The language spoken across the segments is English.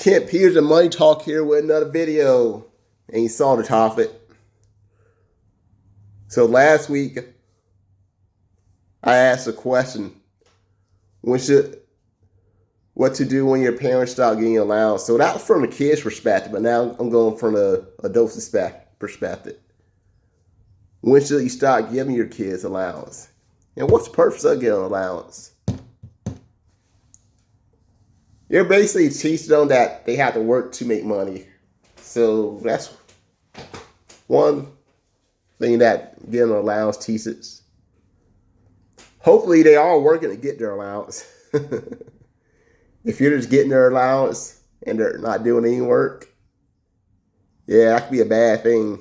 Kent Peters and Money Talk here with another video. And you saw the topic. So last week, I asked a question. What to do when your parents start getting allowance. So that was from a kid's perspective, but now I'm going from an adult's perspective. When should you start giving your kids allowance? And what's the purpose of getting allowance? You're basically teaching them that they have to work to make money. So that's one thing that getting an allowance teaches. Hopefully they are working to get their allowance. If you're just getting their allowance and they're not doing any work, yeah, that could be a bad thing.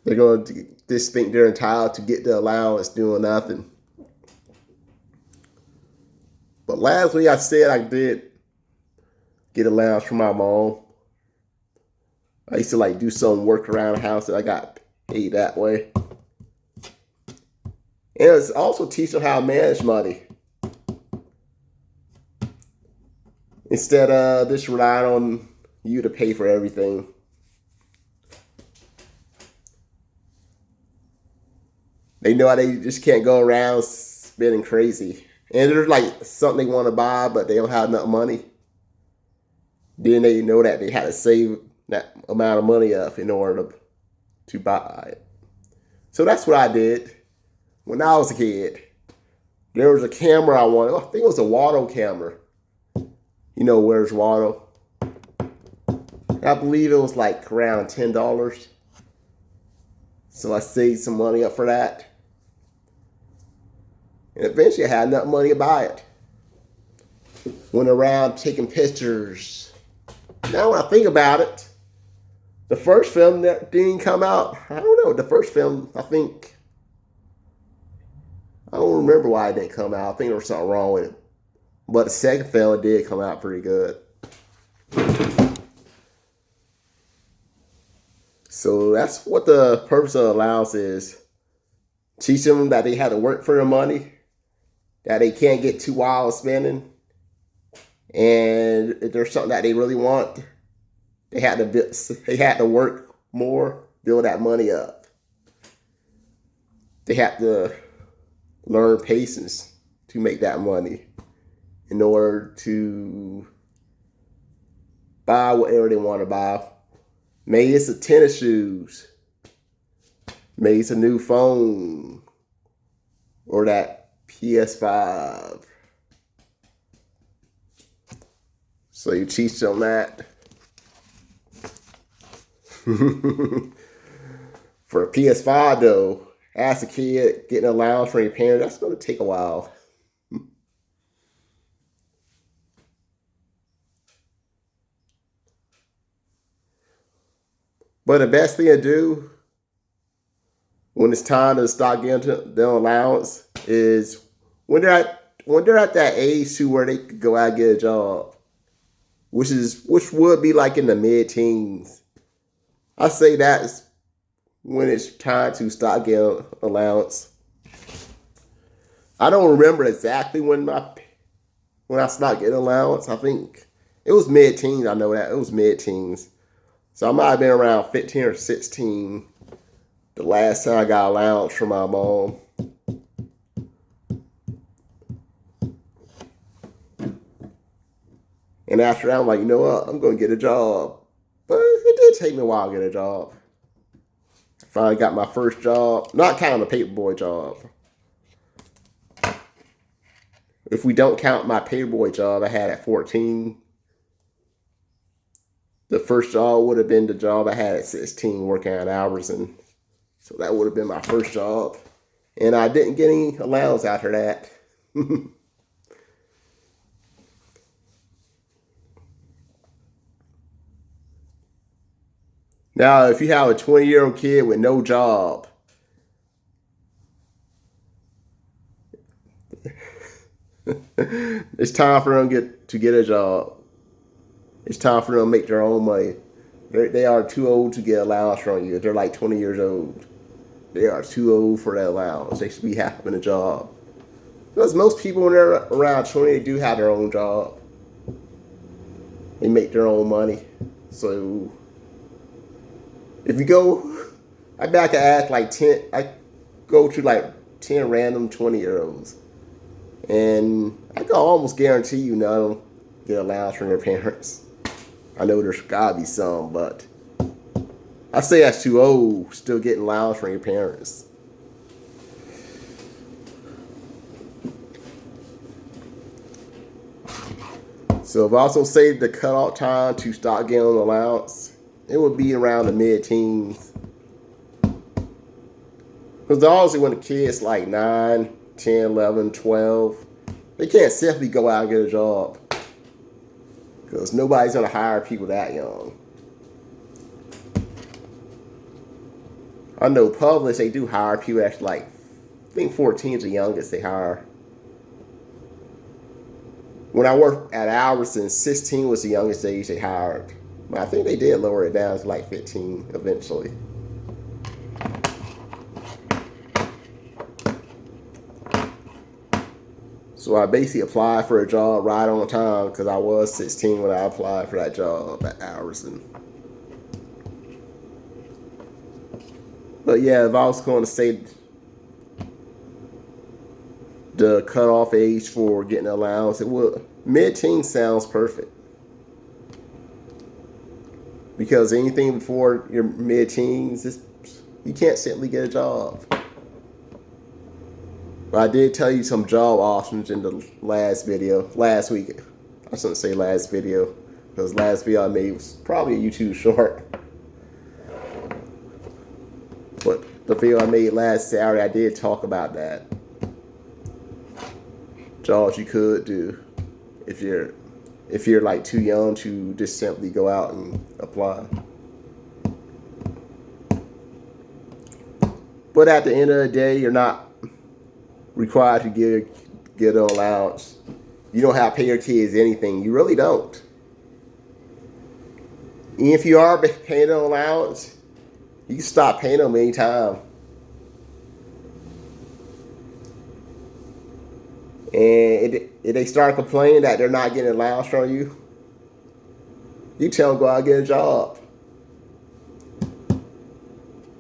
They're going to just think they're entitled to get the allowance doing nothing. But last week I said I did get allowance from my mom. I used to do some work around the house that I got paid that way. And it's also teach them how to manage money. Instead of just relying on you to pay for everything. They know they just can't go around spending crazy. And there's something they want to buy, but they don't have enough money. Then they know that they had to save that amount of money up in order to buy it. So that's what I did when I was a kid. There was a camera I wanted. I think it was a Waldo camera. You know, where's Waldo? I believe it was around $10. So I saved some money up for that. And eventually I had enough money to buy it. Went around taking pictures. Now when I think about it, the first film that didn't come out, I don't know. The first film, I don't remember why it didn't come out. I think there was something wrong with it. But the second film, it did come out pretty good. So that's what the purpose of allowance is. Teach them that they have to work for their money, that they can't get too wild spending, and if there's something that they really want, they had to work more, build that money up. They have to learn patience to make that money in order to buy whatever they want to buy. Maybe it's a tennis shoes. Maybe it's a new phone. Or that PS5. So you teach them that. For a PS5 though, as a kid, getting allowance from your parents, that's going to take a while. But the best thing to do when it's time to start getting their allowance is when they're at that age to where they could go out and get a job, which would be in the mid-teens. I say that's when it's time to start getting allowance. I don't remember exactly when I started getting allowance. I think it was mid-teens. I know that it was mid-teens. So I might have been around 15 or 16 the last time I got allowance from my mom. And after that, I'm like, you know what? I'm going to get a job. But it did take me a while to get a job. I finally got my first job. Not counting the paperboy job. If we don't count my paperboy job I had at 14, the first job would have been the job I had at 16, working at Albertson. So that would have been my first job. And I didn't get any allowance after that. Now, if you have a 20-year-old kid with no job, it's time for them to get a job. It's time for them to make their own money. They are too old to get allowance from you. They're 20 years old. They are too old for that allowance. They should be having a job. Because most people, when they're around 20, they do have their own job. They make their own money. So if you go, I bet I could ask like 10, I go to like 10 random 20-year-olds. And I can almost guarantee you none of them get allowance from their parents. I know there's gotta be some, but I say that's too old, still getting allowance from your parents. So if I also say the cutoff time to start getting an allowance, it would be around the mid-teens. Because obviously when the kid's like 9, 10, 11, 12, they can't simply go out and get a job. Because nobody's going to hire people that young. I know Publix, they do hire people that's like, I think 14 is the youngest they hire. When I worked at Albertsons, 16 was the youngest age they hired. But I think they did lower it down to like 15 eventually. So I basically applied for a job right on time because I was 16 when I applied for that job at Albertsons. But yeah, if I was going to say the cutoff age for getting an allowance, it would mid-teen sounds perfect. Because anything before your mid-teens, you can't simply get a job. But I did tell you some job options in the last week. I shouldn't say last video, because last video I made was probably a YouTube short. But the video I made last Saturday, I did talk about that. Jobs you could do if you're like too young to just simply go out and apply. But at the end of the day, you're not required to get an allowance. You don't have to pay your kids anything. You really don't. And if you are paying an allowance, you can stop paying them anytime. And if they start complaining that they're not getting allowance from you, you tell them go out and get a job.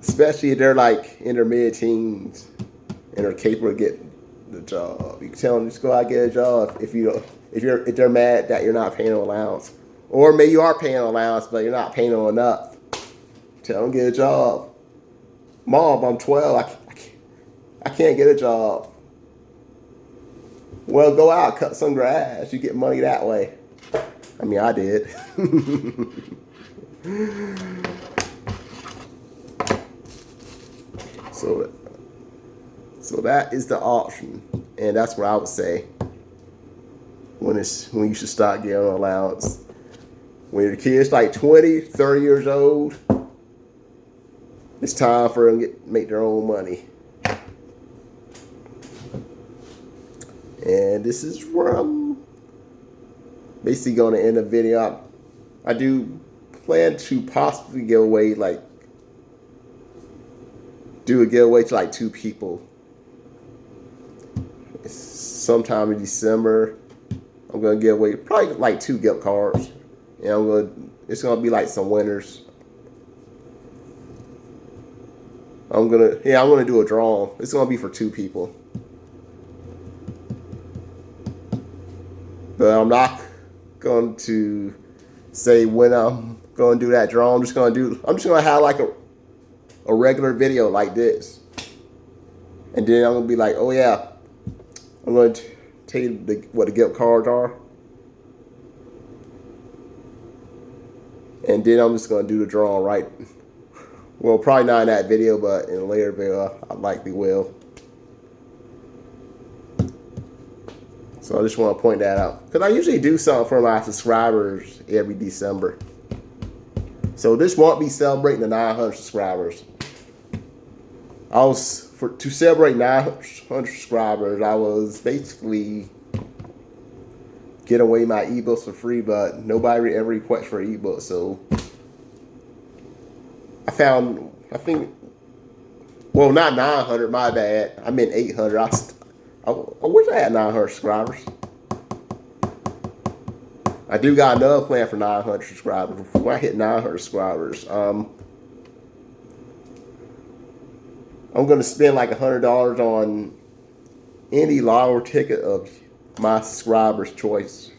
Especially if they're like in their mid-teens and are capable of getting the job. You can tell them just go out and get a job if they're mad that you're not paying them allowance. Or maybe you are paying them allowance but you're not paying them enough. Tell them get a job. Mom, I'm 12. I can't get a job. Well, go out, cut some grass. You get money that way. I mean, I did. So that is the option, and that's what I would say when you should start getting an allowance. When your kid's like 20, 30 years old, it's time for them to make their own money. And this is where I'm basically going to end the video. I do plan to possibly do a giveaway to like 2 people. Sometime in December, I'm going to give away probably like 2 gift cards. And it's going to be like some winners. I'm going to do a drawing. It's going to be for 2 people. But I'm not going to say when I'm going to do that draw. I'm just going to have like a regular video like this. And then I'm going to be like, oh yeah, I'm going to tell you what the gift cards are. And then I'm just going to do the drawing right. Well, probably not in that video, but in a later video, I likely will. So I just want to point that out. Because I usually do something for my subscribers every December. So this won't be celebrating the 900 subscribers. To celebrate 900 subscribers, I was basically giving away my ebooks for free, but nobody ever requested for ebooks. So well, not 900, my bad. I meant 800. I wish I had 900 subscribers. I do got another plan for 900 subscribers. When I hit 900 subscribers, I'm going to spend like $100 on any lottery ticket of my subscribers' choice.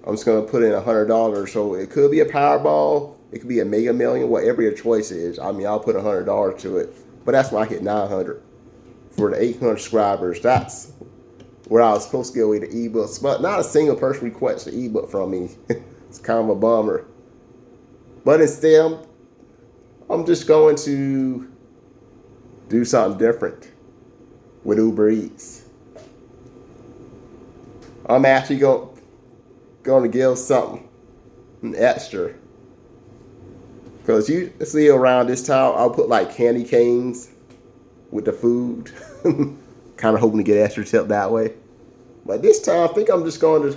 I'm just going to put in $100. So it could be a Powerball. It could be a Mega Million, whatever your choice is. I mean, I'll put $100 to it. But that's when I hit 900. For the 800 subscribers, that's where I was supposed to get away the ebooks. But not a single person requested an ebook from me. It's kind of a bummer. But instead, I'm just going to do something different with Uber Eats. I'm actually going to give something extra. Because you see around this time, I'll put like candy canes with the food. Kind of hoping to get extra tip that way. But this time, I think I'm just going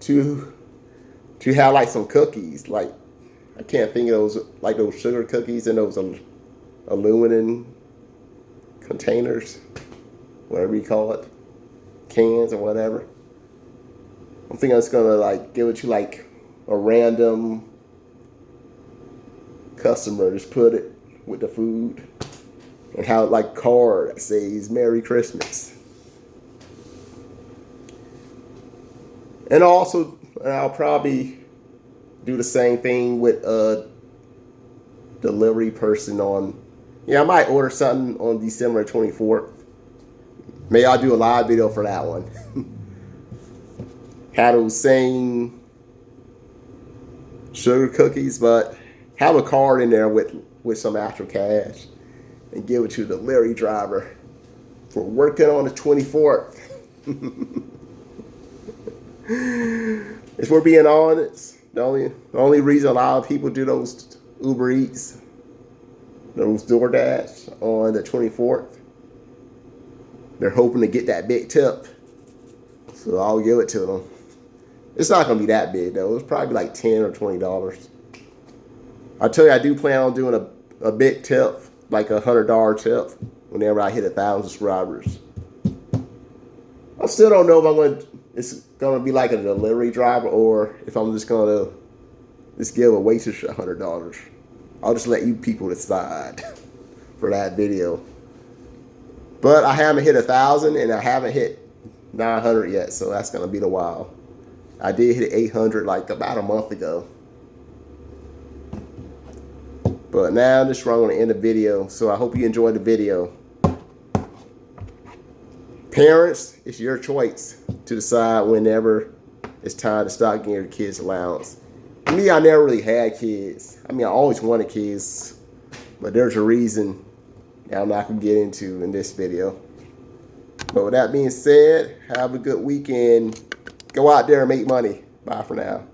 to have like some cookies. Like, I can't think of those, like those sugar cookies in those aluminum containers, whatever you call it, cans or whatever. I'm thinking I'm just gonna like give it to like a random customer, just put it with the food and have like a card that says Merry Christmas. And also, I'll probably do the same thing with a delivery person on, I might order something on December 24th. Maybe I'll do a live video for that one. Have those same sugar cookies, but have a card in there with some actual cash and give it to the delivery driver for working on the 24th. If we're being honest, the only reason a lot of people do those Uber Eats, those DoorDash on the 24th, they're hoping to get that big tip. So I'll give it to them. It's not going to be that big though. It's probably like $10 or $20. I tell you, I do plan on doing a big tip, like a $100 tip, whenever I hit 1,000 subscribers. I still don't know if it's going to be like a delivery driver or if I'm just going to just give a waitress $100. I'll just let you people decide for that video. But I haven't hit 1,000 and I haven't hit 900 yet, so that's going to be the while. I did hit 800 like about a month ago. But now this is where I'm going to end the video. So I hope you enjoyed the video. Parents, it's your choice to decide whenever it's time to start getting your kids allowance. Me, I never really had kids. I mean, I always wanted kids. But there's a reason that I'm not going to get into in this video. But with that being said, have a good weekend. Go out there and make money. Bye for now.